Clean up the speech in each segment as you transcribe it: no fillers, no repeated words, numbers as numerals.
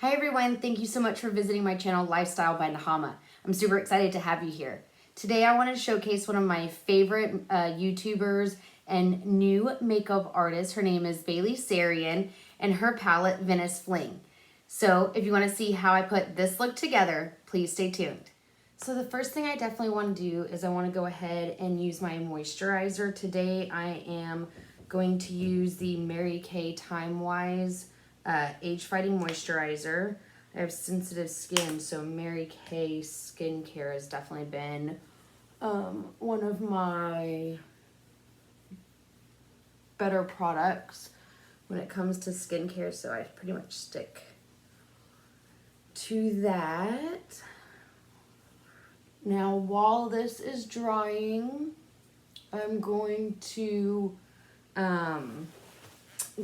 Hi everyone, thank you so much for visiting my channel Lifestyle by Nahama. I'm super excited to have you here. Today I wanted to showcase one of my favorite YouTubers and new makeup artists. Her name is Bailey Sarian and her palette Venice Fling. So if you want to see how I put this look together, please stay tuned. So the first thing I definitely want to do is I want to go ahead and use my moisturizer. Today I am going to use the Mary Kay TimeWise age fighting moisturizer. I have sensitive skin, so Mary Kay skincare has definitely been one of my better products when it comes to skincare, so I pretty much stick to that. Now while this is drying, I'm going to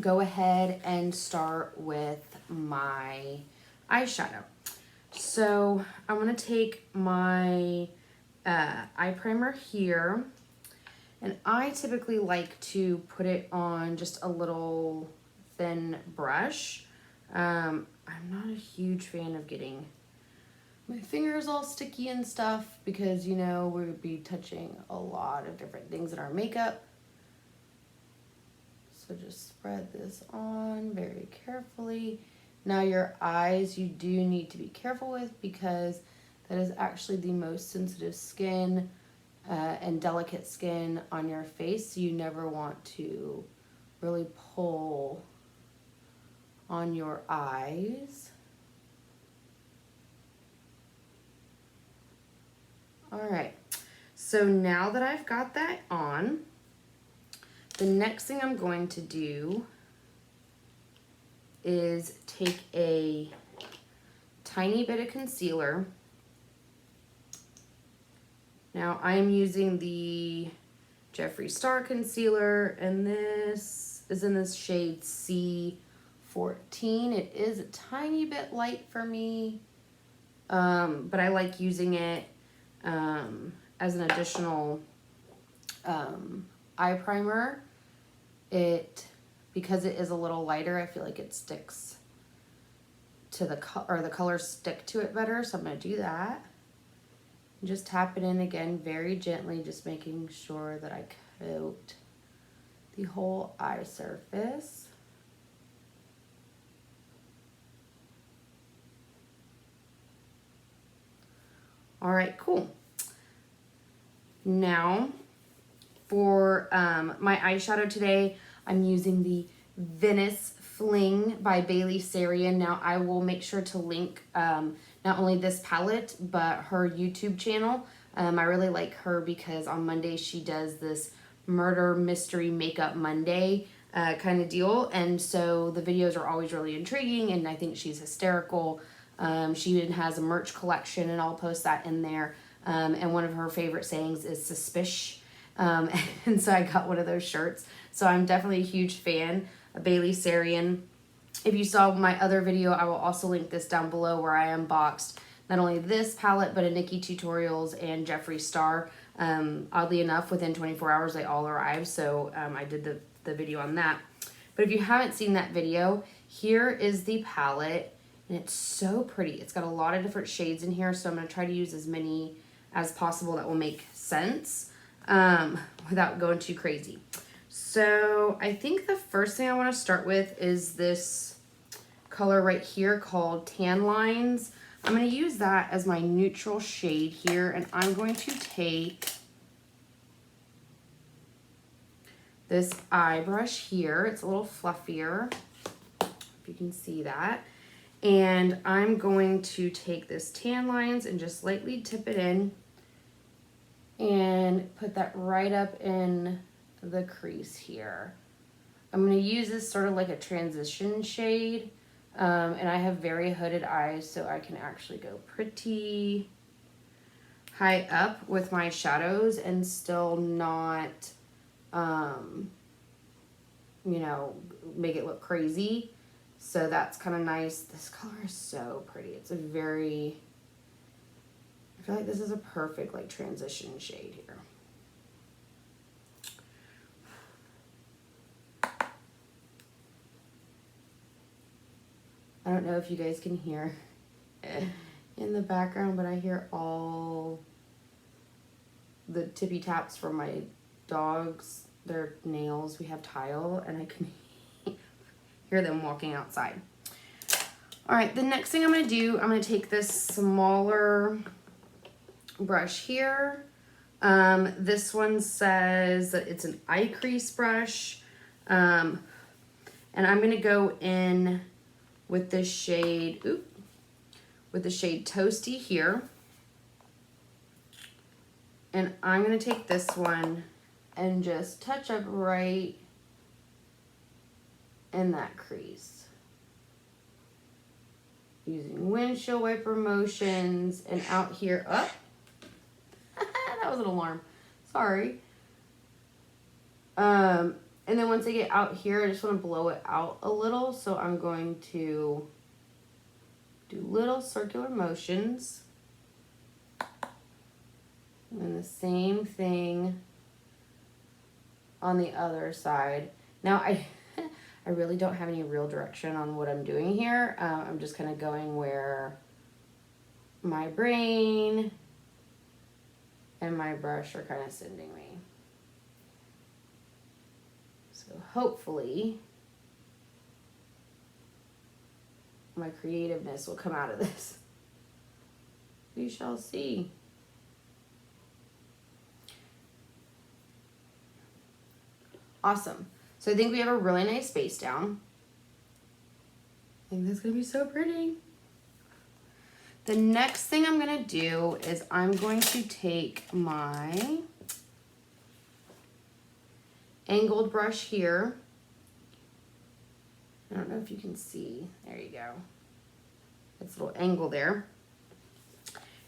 go ahead and start with my eyeshadow. So I'm going to take my eye primer here, and I typically like to put it on just a little thin brush. I'm not a huge fan of getting my fingers all sticky and stuff because, you know, we would be touching a lot of different things in our makeup. So just spread this on very carefully. Now your eyes, you do need to be careful with because that is actually the most sensitive skin and delicate skin on your face. So you never want to really pull on your eyes. All right, so now that I've got that on, the next thing I'm going to do is take a tiny bit of concealer. Now I'm using the Jeffree Star concealer, and this is in this shade C14. It is a tiny bit light for me, but I like using it as an additional eye primer. Because it is a little lighter, I feel like it sticks to the colors stick to it better, so I'm going to do that. And just tap it in again very gently, just making sure that I coat the whole eye surface. All right, cool. Now for my eyeshadow today, I'm using the Venice Fling by Bailey Sarian. Now I will make sure to link not only this palette, but her YouTube channel. I really like her because on Monday she does this murder mystery makeup Monday kind of deal. And so the videos are always really intriguing, and I think she's hysterical. She even has a merch collection, and I'll post that in there. And one of her favorite sayings is suspicious. And so I got one of those shirts. So I'm definitely a huge fan of Bailey Sarian. If you saw my other video, I will also link this down below where I unboxed not only this palette, but a Nikki Tutorials and Jeffree Star. Oddly enough, within 24 hours, they all arrived. So I did the video on that. But if you haven't seen that video, here is the palette. And it's so pretty. It's got a lot of different shades in here. So I'm going to try to use as many as possible that will make sense without going too crazy. So I think the first thing I want to start with is this color right here called Tan Lines. I'm going to use that as my neutral shade here, and I'm going to take this eye brush here. It's a little fluffier, if you can see that. And I'm going to take this Tan Lines and just lightly tip it in and put that right up in the crease here. I'm going to use this sort of like a transition shade, and I have very hooded eyes, so I can actually go pretty high up with my shadows and still not, you know, make it look crazy. So that's kind of nice. This color is so pretty. It's a very, I feel like this is a perfect like transition shade here. I don't know if you guys can hear in the background, but I hear all the tippy taps from my dogs, their nails. We have tile, and I can hear them walking outside. All right, the next thing I'm gonna do, I'm gonna take this smaller brush here. This one says that it's an eye crease brush. And I'm gonna go in with this shade, with the shade Toasty here. And I'm gonna take this one and just touch up right in that crease. Using windshield wiper motions, and out here, up. That was an alarm, sorry. And then once I get out here, I just wanna blow it out a little. So I'm going to do little circular motions. And the same thing on the other side. Now I really don't have any real direction on what I'm doing here. I'm just kind of going where my brain and my brush are kind of sending me. So hopefully my creativeness will come out of this. We shall see. Awesome. So I think we have a really nice base down. I think that's gonna be so pretty. The next thing I'm gonna do is I'm going to take my angled brush here. I don't know if you can see, there you go. It's a little angle there.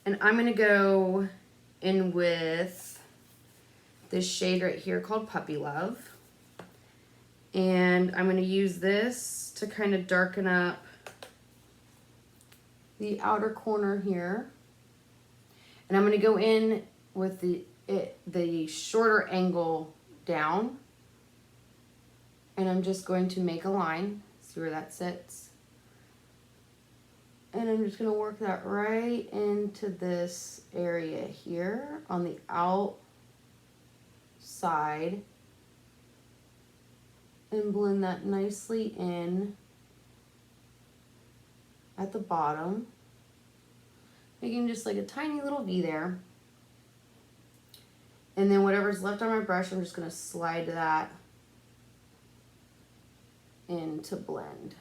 And I'm gonna go in with this shade right here called Puppy Love. And I'm going to use this to kind of darken up the outer corner here. And I'm going to go in with the shorter angle down. And I'm just going to make a line. See where that sits? And I'm just going to work that right into this area here on the outside. And blend that nicely in at the bottom, making just like a tiny little V there. And then whatever's left on my brush, I'm just gonna slide that in to blend.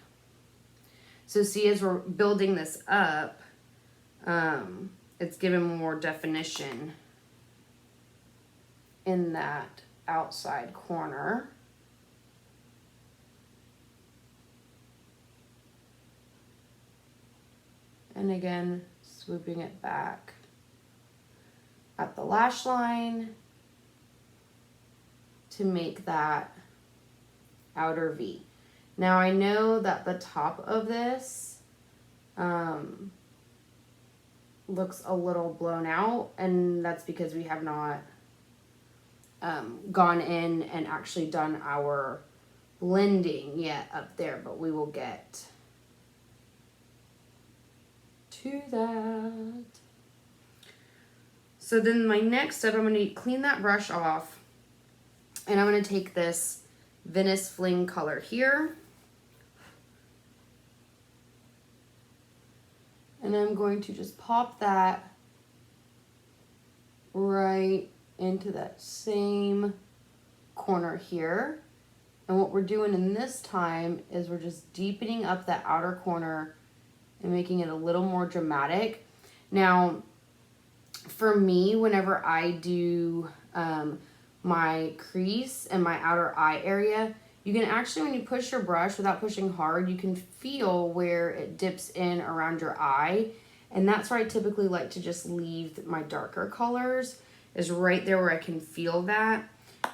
So see, as we're building this up, it's given more definition in that outside corner. And again, swooping it back at the lash line to make that outer V. Now I know that the top of this looks a little blown out, and that's because we have not gone in and actually done our blending yet up there, but we will get to that. So then my next step, I'm going to clean that brush off, and I'm going to take this Venice Fling color here, and I'm going to just pop that right into that same corner here. And what we're doing in this time is we're just deepening up that outer corner and making it a little more dramatic. Now, for me, whenever I do my crease and my outer eye area, you can actually, when you push your brush without pushing hard, you can feel where it dips in around your eye. And that's where I typically like to just leave my darker colors, is right there where I can feel that.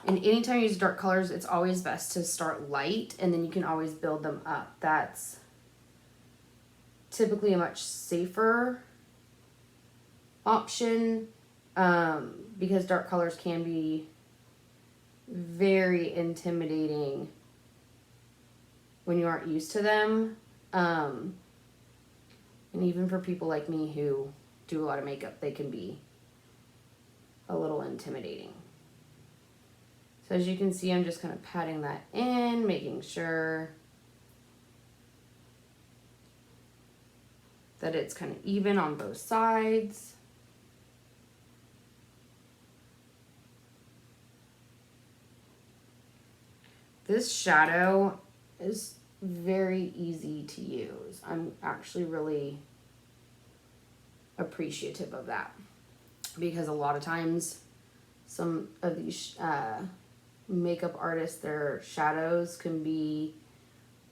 And anytime you use dark colors, it's always best to start light, and then you can always build them up. That's typically a much safer option, because dark colors can be very intimidating when you aren't used to them. And even for people like me who do a lot of makeup, they can be a little intimidating. So as you can see, I'm just kind of patting that in, making sure that it's kind of even on both sides. This shadow is very easy to use. I'm actually really appreciative of that, because a lot of times some of these makeup artists, their shadows can be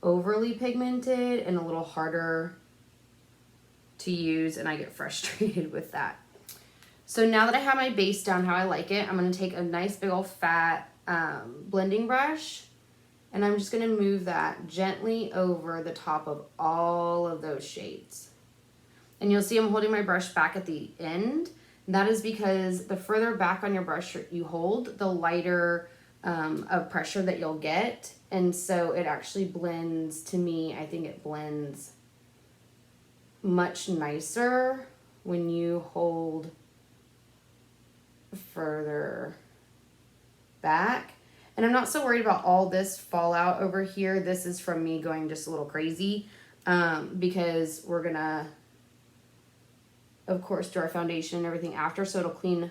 overly pigmented and a little harder to use, and I get frustrated with that. So now that I have my base down how I like it, I'm going to take a nice big old fat blending brush, and I'm just going to move that gently over the top of all of those shades. And you'll see I'm holding my brush back at the end. That is because the further back on your brush you hold, the lighter of pressure that you'll get. And so it actually blends, to me, I think it blends much nicer when you hold further back. And I'm not so worried about all this fallout over here. This is from me going just a little crazy because we're gonna, of course, do our foundation and everything after, so it'll clean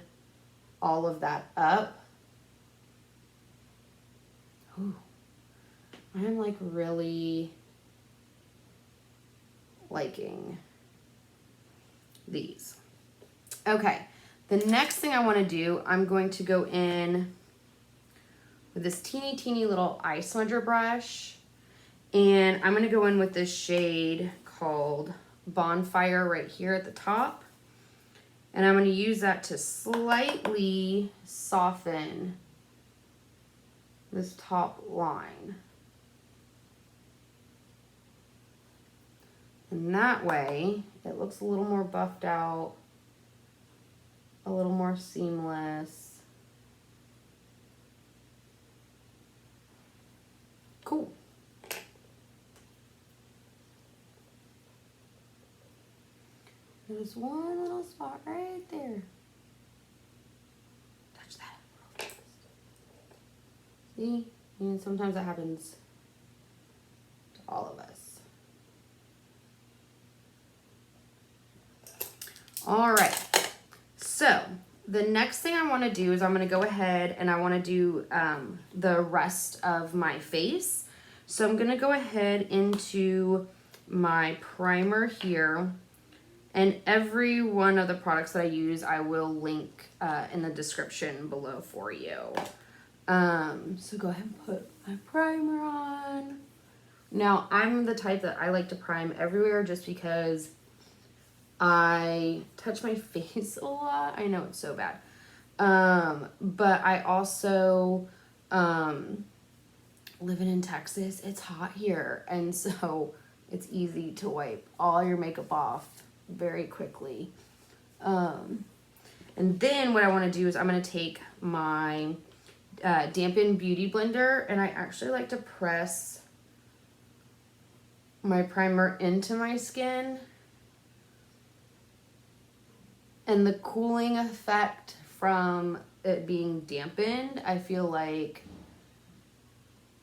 all of that up. Ooh, I'm like really liking these. Okay, the next thing I want to do, I'm going to go in with this teeny little eye smudger brush, and I'm going to go in with this shade called Bonfire right here at the top, and I'm going to use that to slightly soften this top line. And that way it looks a little more buffed out, a little more seamless. Cool. There's one little spot right there. Touch that. See? And sometimes that happens to all of us. All right. So the next thing I want to do is I'm going to go ahead and I want to do the rest of my face. So I'm going to go ahead into my primer here, and every one of the products that I use I will link in the description below for you. So go ahead and put my primer on. Now I'm the type that I like to prime everywhere just because I touch my face a lot. I know it's so bad. But I also, living in Texas, it's hot here. And so it's easy to wipe all your makeup off very quickly. And then what I want to do is I'm going to take my dampen beauty blender, and I actually like to press my primer into my skin. And the cooling effect from it being dampened, I feel like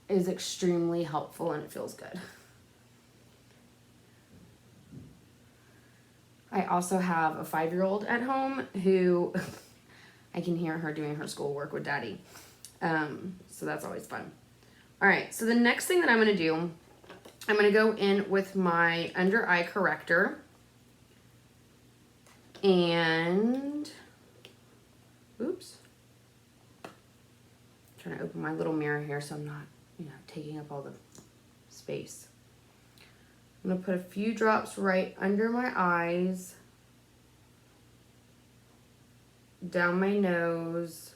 is extremely helpful, and it feels good. I also have a 5-year-old at home who I can hear her doing her schoolwork with daddy. So that's always fun. All right, so the next thing that I'm going to do, I'm going to go in with my under eye corrector. And, oops. I'm trying to open my little mirror here so I'm not, taking up all the space. I'm going to put a few drops right under my eyes, down my nose,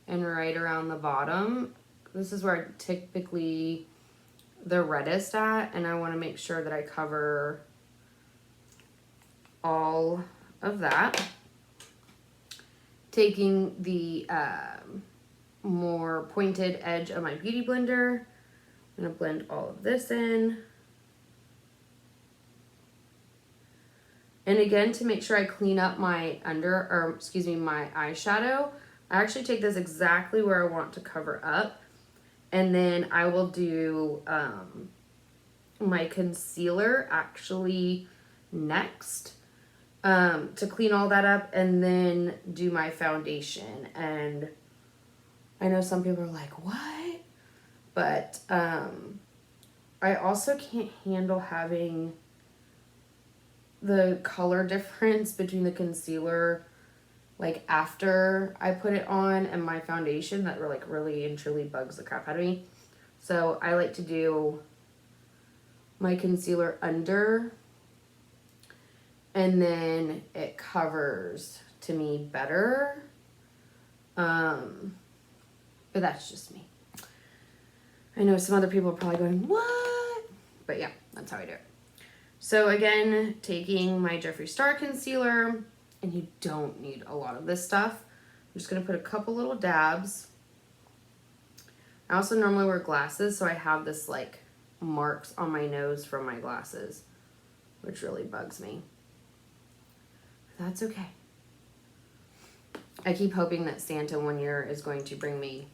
and right around the bottom. This is where I'm typically the reddest at, and I want to make sure that I cover all of that. Taking the more pointed edge of my beauty blender, I'm going to blend all of this in. And again, to make sure I clean up my my eyeshadow, I actually take this exactly where I want to cover up. And then I will do my concealer actually next to clean all that up, and then do my foundation. And I know some people are like, what? But I also can't handle having the color difference between the concealer like after I put it on and my foundation. That like really and truly bugs the crap out of me. So I like to do my concealer under, and then it covers to me better. But that's just me. I know some other people are probably going, what? But yeah, that's how I do it. So again, taking my Jeffree Star concealer, and you don't need a lot of this stuff. I'm just going to put a couple little dabs. I also normally wear glasses, so I have this like marks on my nose from my glasses, which really bugs me. That's okay. I keep hoping that Santa one year is going to bring me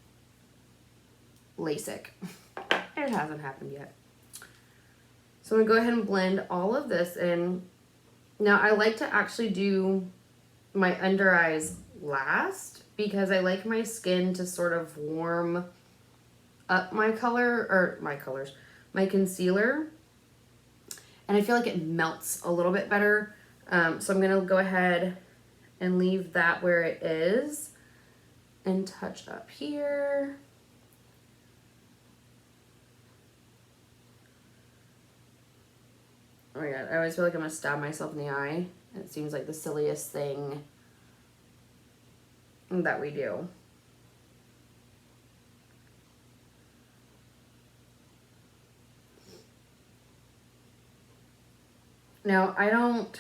LASIK. It hasn't happened yet. So I'm going to go ahead and blend all of this in. Now I like to actually do my under eyes last because I like my skin to sort of warm up my my concealer. And I feel like it melts a little bit better. So I'm going to go ahead and leave that where it is and touch up here. Oh my god, I always feel like I'm going to stab myself in the eye. It seems like the silliest thing that we do. Now, I don't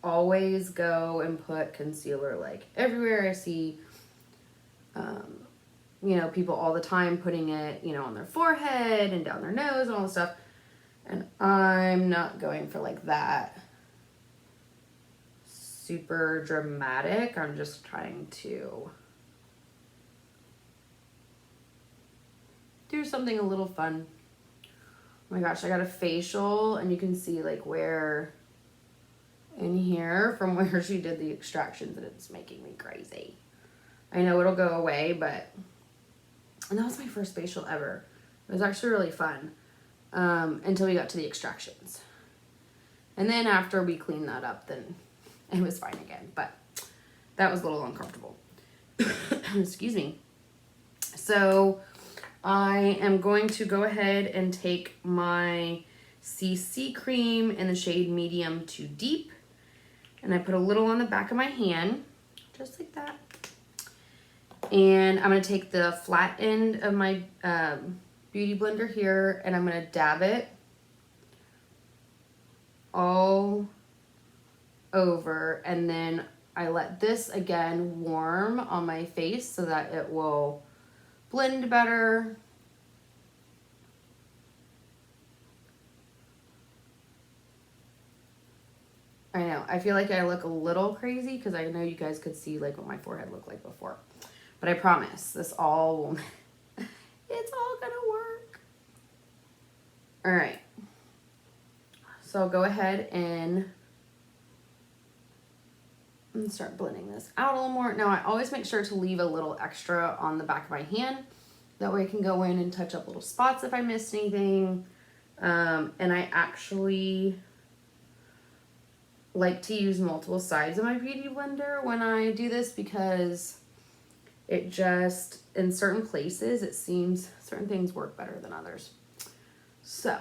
always go and put concealer like everywhere. I see, you know, people all the time putting it, you know, on their forehead and down their nose and all this stuff. And I'm not going for like that super dramatic. I'm just trying to do something a little fun. Oh my gosh, I got a facial and you can see like where in here from where she did the extractions, and it's making me crazy. I know it'll go away, but, and that was my first facial ever. It was actually really fun. Until we got to the extractions. And then after we cleaned that up, then it was fine again. But that was a little uncomfortable. Excuse me. So I am going to go ahead and take my CC cream in the shade medium to deep. And I put a little on the back of my hand, just like that. And I'm going to take the flat end of my Beauty blender here, and I'm going to dab it all over, and then I let this again warm on my face so that it will blend better. I know, I feel like I look a little crazy because I know you guys could see like what my forehead looked like before, but I promise this all will it's all gonna work. All right. So I'll go ahead and start blending this out a little more. Now I always make sure to leave a little extra on the back of my hand. That way I can go in and touch up little spots if I missed anything. And I actually like to use multiple sides of my Beauty blender when I do this because it just, in certain places, it seems certain things work better than others. So,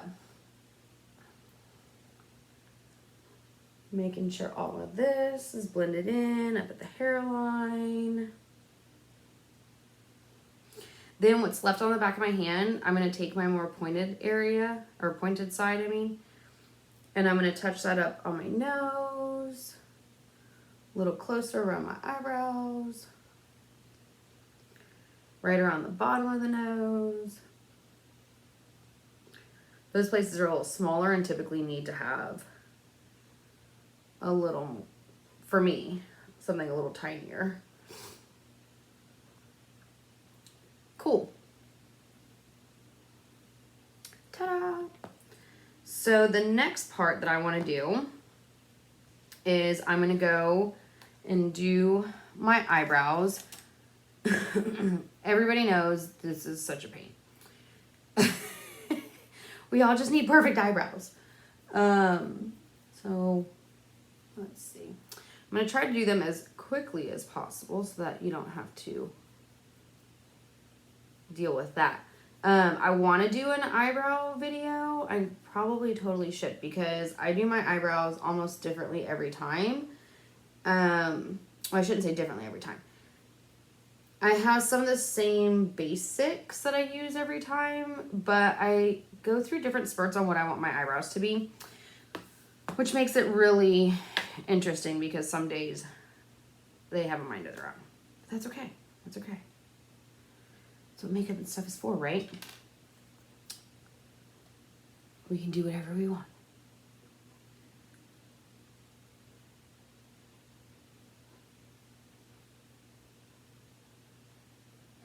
making sure all of this is blended in up at the hairline. Then what's left on the back of my hand, I'm going to take my more pointed area, or pointed side, I mean, and I'm going to touch that up on my nose, a little closer around my eyebrows, right around the bottom of the nose. Those places are a little smaller and typically need to have a little, for me, something a little tinier. Cool. Ta-da! So the next part that I want to do is I'm going to go and do my eyebrows. Everybody knows this is such a pain. We all just need perfect eyebrows. So let's see. I'm going to try to do them as quickly as possible so that you don't have to deal with that. I want to do an eyebrow video. I probably totally should because I do my eyebrows almost differently every time. Well, I shouldn't say differently every time. I have some of the same basics that I use every time, but I go through different spurts on what I want my eyebrows to be, which makes it really interesting because some days they have a mind of their own. That's okay. That's okay. That's what makeup and stuff is for, right? We can do whatever we want.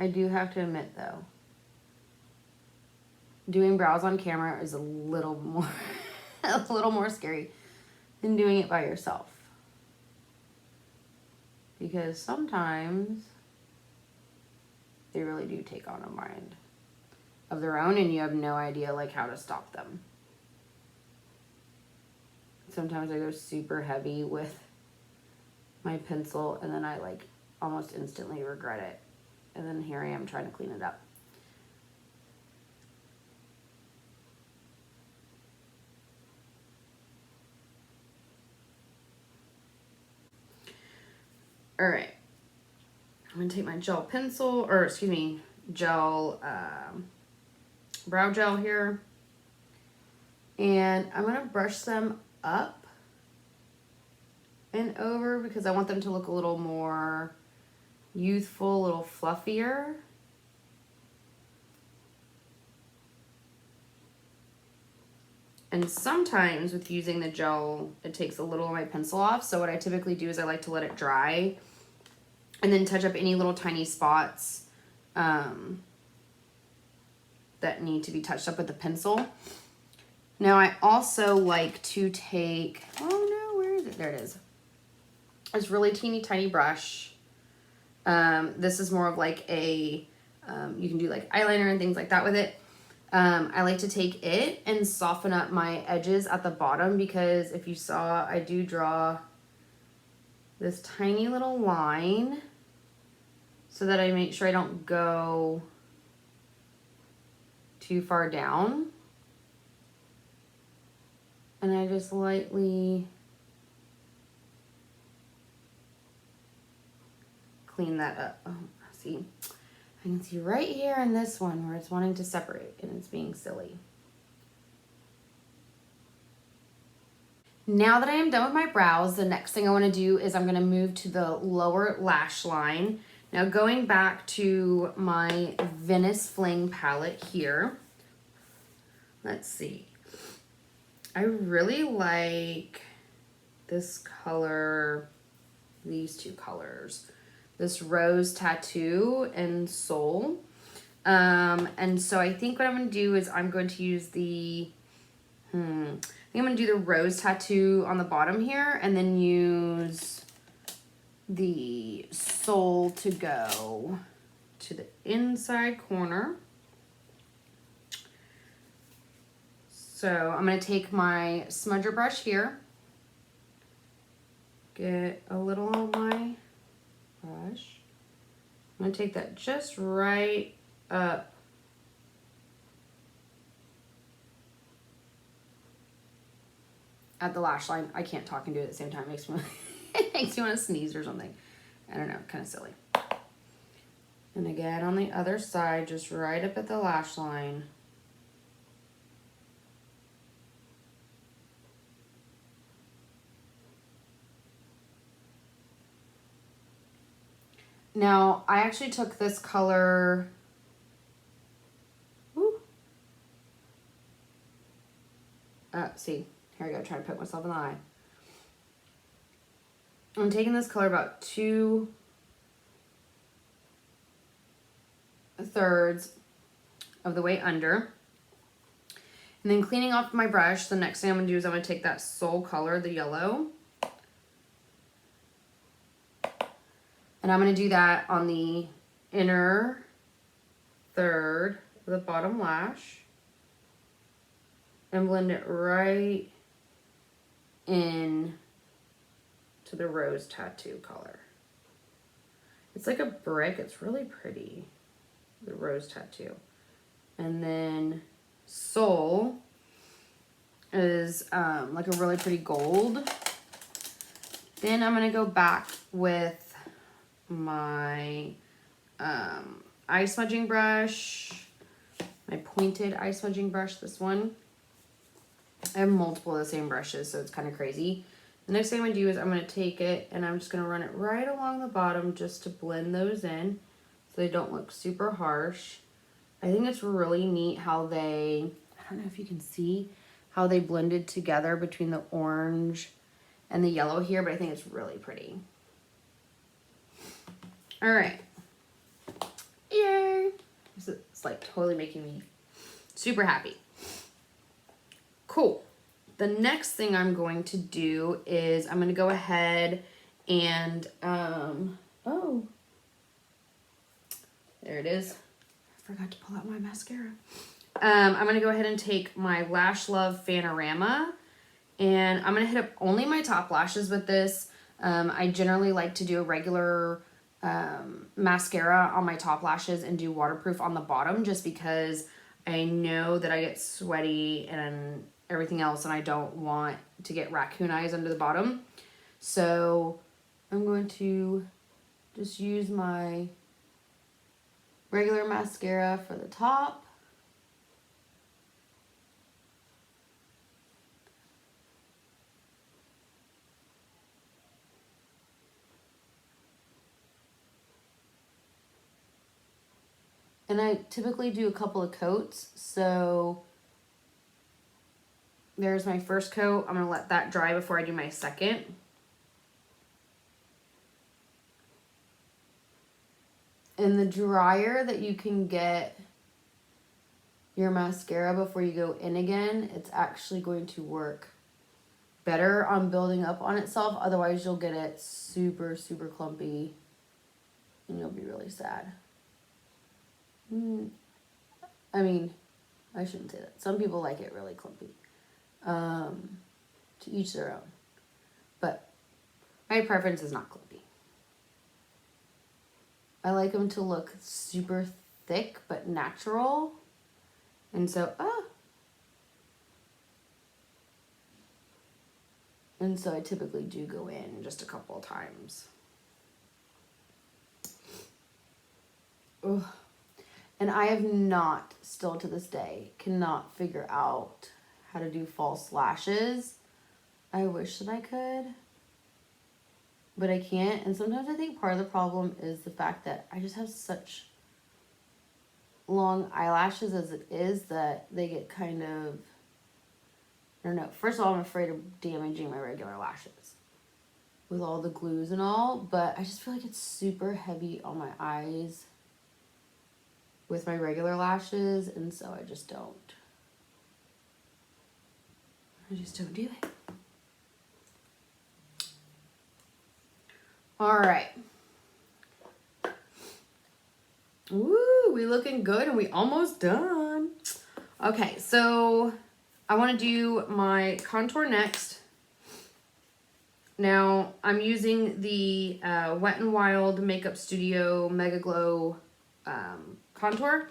I do have to admit though, doing brows on camera is a little more scary than doing it by yourself. Because sometimes they really do take on a mind of their own and you have no idea like how to stop them. Sometimes I go super heavy with my pencil and then I like almost instantly regret it. And then here I am trying to clean it up. All right. I'm going to take my gel pencil, or excuse me, gel, brow gel here. And I'm going to brush them up and over because I want them to look a little more youthful, a little fluffier. And sometimes with using the gel, it takes a little of my pencil off. So what I typically do is I like to let it dry and then touch up any little tiny spots that need to be touched up with the pencil. Now I also like to take, oh no, where is it? There it is. This really teeny tiny brush. This is more of like a, you can do like eyeliner and things like that with it. I like to take it and soften up my edges at the bottom because if you saw, I do draw this tiny little line so that I make sure I don't go too far down. And I just lightly clean that up. Oh, see, I can see right here in this one where it's wanting to separate and it's being silly. Now that I am done with my brows, the next thing I want to do is I'm going to move to the lower lash line. Now going back to my Venice Fling palette here, let's see. I really like this color, these two colors, this Rose Tattoo and Soul. And so I think what I'm going to do is I'm going to use the, I think I'm going to do the Rose Tattoo on the bottom here and then use the Soul to go to the inside corner. So I'm going to take my smudger brush here, get a little of my brush. I'm going to take that just right up at the lash line. I can't talk and do it at the same time. It makes me want to sneeze or something. I don't know, kind of silly. And again on the other side, just right up at the lash line. Now, I actually took this color, see, here I go, trying to poke myself in the eye. I'm taking this color about 2/3 of the way under. And then cleaning off my brush, the next thing I'm going to do is I'm going to take that Soul color, the yellow. And I'm going to do that on the inner third of the bottom lash. And blend it right in to the rose tattoo color. It's like a brick. It's really pretty, the rose tattoo. And then Soul is like a really pretty gold. Then I'm going to go back with my eye smudging brush, my pointed eye smudging brush, this one. I have multiple of the same brushes, so it's kind of crazy. The next thing I'm going to do is I'm going to take it and I'm just going to run it right along the bottom just to blend those in so they don't look super harsh. I think it's really neat how they, I don't know if you can see, how they blended together between the orange and the yellow here, but I think it's really pretty. All right. Yay! It's like totally making me super happy. Cool. The next thing I'm going to do is I'm going to go ahead and, oh, there it is. I forgot to pull out my mascara. I'm going to go ahead and take my Lash Love Fanorama, and I'm going to hit up only my top lashes with this. I generally like to do a regular mascara on my top lashes and do waterproof on the bottom just because I know that I get sweaty and everything else and I don't want to get raccoon eyes under the bottom. So I'm going to just use my regular mascara for the top. And I typically do a couple of coats, so there's my first coat. I'm going to let that dry before I do my second. And the drier that you can get your mascara before you go in again, it's actually going to work better on building up on itself. Otherwise, you'll get it super, super clumpy and you'll be really sad. I mean, I shouldn't say that. Some people like it really clumpy. To each their own. But my preference is not clumpy. I like them to look super thick but natural. And so, and so I typically do go in just a couple of times. Ugh. And I have not, still to this day, cannot figure out how to do false lashes. I wish that I could, but I can't. And sometimes I think part of the problem is the fact that I just have such long eyelashes as it is that they get kind of, I don't know. First of all, I'm afraid of damaging my regular lashes with all the glues and all, but I just feel like it's super heavy on my eyes with my regular lashes, and so I just don't do it. All right. Woo, we looking good and we almost done. Okay, so I want to do my contour next. Now, I'm using the Wet n Wild Makeup Studio Megaglo contour,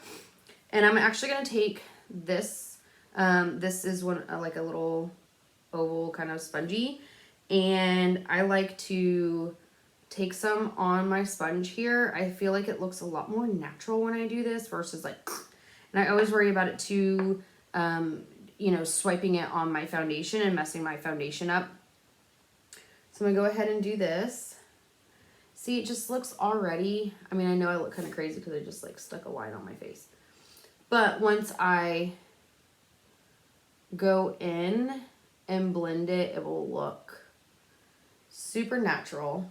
and I'm actually going to take this. This is one like a little oval kind of spongy, and I like to take some on my sponge here. I feel like it looks a lot more natural when I do this versus like, and I always worry about it too, you know, swiping it on my foundation and messing my foundation up. So I'm gonna go ahead and do this. See, it just looks already, I mean, I know I look kind of crazy because I just like stuck a line on my face. But once I go in and blend it, it will look super natural.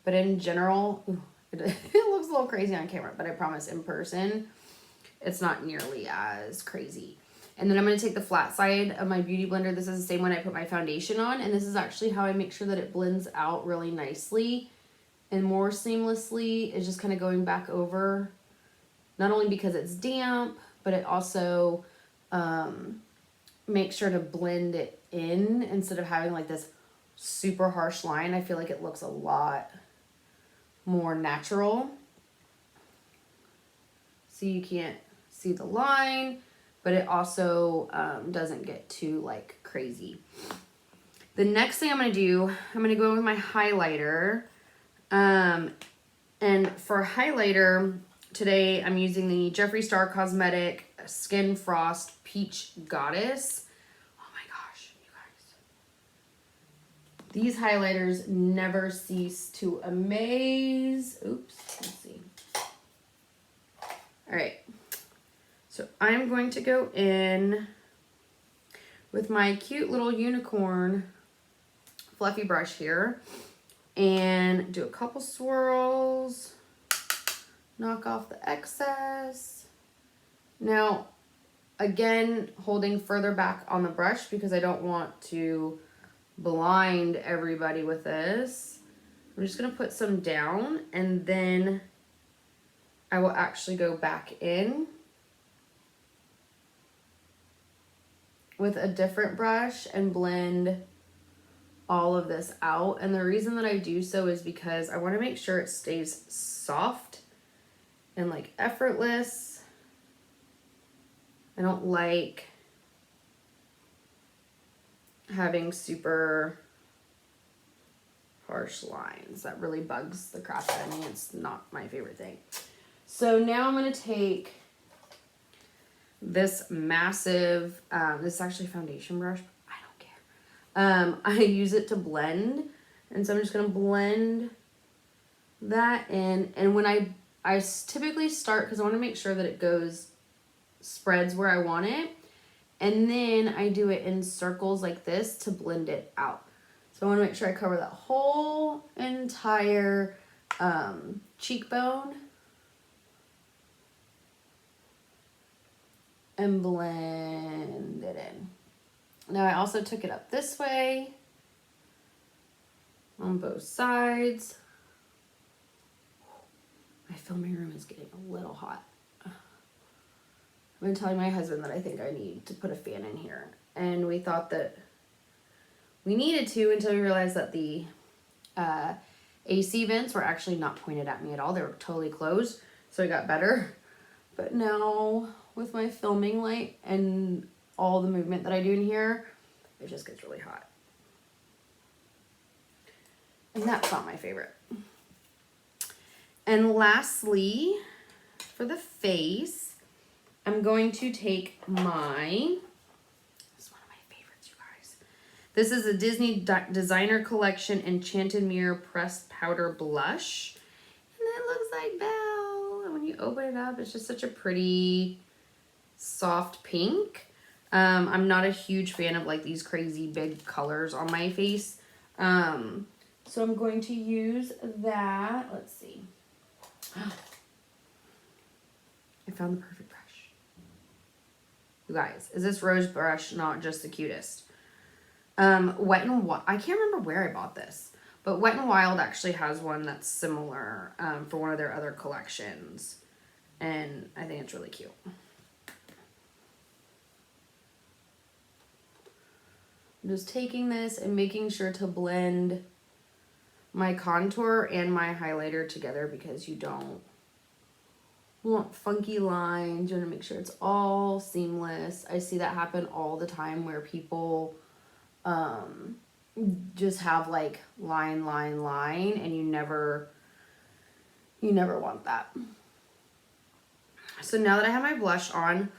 But in general, it looks a little crazy on camera, but I promise in person, it's not nearly as crazy. And then I'm going to take the flat side of my Beauty Blender. This is the same one I put my foundation on. And this is actually how I make sure that it blends out really nicely and more seamlessly. It's just kind of going back over, not only because it's damp, but it also makes sure to blend it in instead of having like this super harsh line. I feel like it looks a lot more natural. So you can't see the line, but it also doesn't get too like crazy. The next thing I'm going to do, I'm going to go in with my highlighter. And for highlighter, today I'm using the Jeffree Star Cosmetic Skin Frost Peach Goddess. Oh my gosh, you guys. These highlighters never cease to amaze. Oops, let's see. All right. So I'm going to go in with my cute little unicorn fluffy brush here and do a couple swirls, knock off the excess. Now, again, holding further back on the brush because I don't want to blind everybody with this. I'm just going to put some down and then I will actually go back in with a different brush and blend all of this out. And the reason that I do so is because I want to make sure it stays soft and like effortless. I don't like having super harsh lines. That really bugs the crap out of me. It's not my favorite thing. So now I'm going to take this massive, this is actually a foundation brush, but I don't care. I use it to blend, and so I'm just going to blend that in. And when I typically start, because I want to make sure that it spreads where I want it, and then I do it in circles like this to blend it out. So I want to make sure I cover that whole entire cheekbone and blend it in. Now I also took it up this way on both sides. My filming room is getting a little hot. I've been telling my husband that I think I need to put a fan in here. And we thought that we needed to until we realized that the AC vents were actually not pointed at me at all. They were totally closed. So it got better. But now with my filming light and all the movement that I do in here, it just gets really hot. And that's not my favorite. And lastly, for the face, I'm going to take this is one of my favorites, you guys. This is a Disney Designer Collection Enchanted Mirror Pressed Powder Blush. And it looks like Belle. And when you open it up, it's just such a pretty soft pink. I'm not a huge fan of like these crazy big colors on my face. So I'm going to use that. Let's see. I found the perfect brush. You guys, is this rose brush not just the cutest? Wet n Wild. I can't remember where I bought this, but Wet n Wild actually has one that's similar for one of their other collections. And I think it's really cute. I'm just taking this and making sure to blend my contour and my highlighter together because you don't want funky lines. You want to make sure it's all seamless. I see that happen all the time where people just have like line, and you never want that. So now that I have my blush on,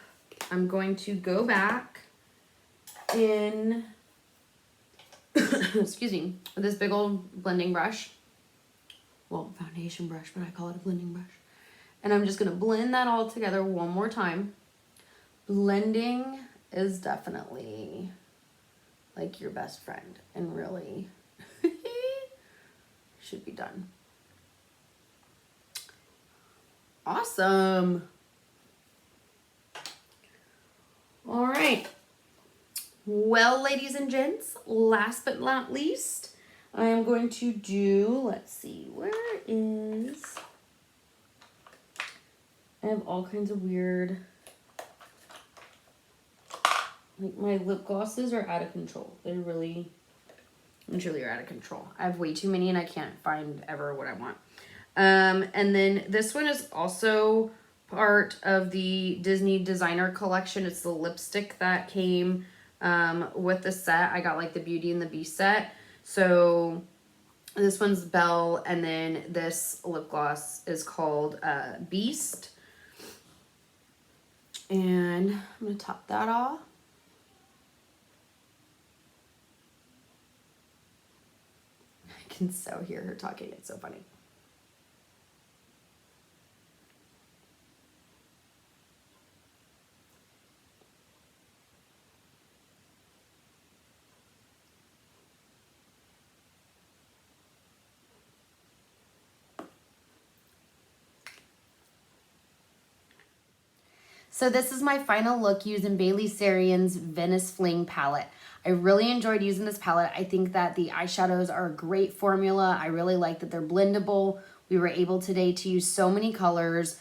I'm going to go back in excuse me, with this big old blending brush. Well, foundation brush, but I call it a blending brush. And I'm just going to blend that all together one more time. Blending is definitely like your best friend and really Should be done. Awesome. All right. Well, ladies and gents, last but not least, I am going to do, let's see, where is, I have all kinds of weird, like my lip glosses are out of control. They're really, truly are out of control. I have way too many and I can't find ever what I want. And then this one is also part of the Disney Designer Collection. It's the lipstick that came with the set. I got like the Beauty and the Beast set. So this one's Belle, and then this lip gloss is called Beast. And I'm going to top that off. I can so hear her talking. It's so funny. So this is my final look using Bailey Sarian's Venice Fling palette. I really enjoyed using this palette. I think that the eyeshadows are a great formula. I really like that they're blendable. We were able today to use so many colors.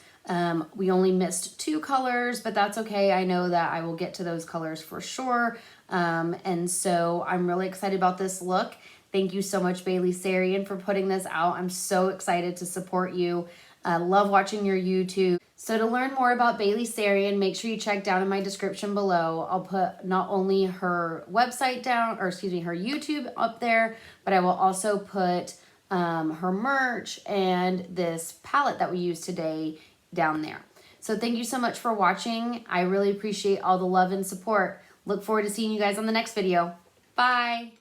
We only missed 2 colors, but that's okay. I know that I will get to those colors for sure. And so I'm really excited about this look. Thank you so much, Bailey Sarian, for putting this out. I'm so excited to support you. I love watching your YouTube. So to learn more about Bailey Sarian, make sure you check down in my description below. I'll put not only her website down, or excuse me, her YouTube up there, but I will also put her merch and this palette that we used today down there. So thank you so much for watching. I really appreciate all the love and support. Look forward to seeing you guys on the next video. Bye.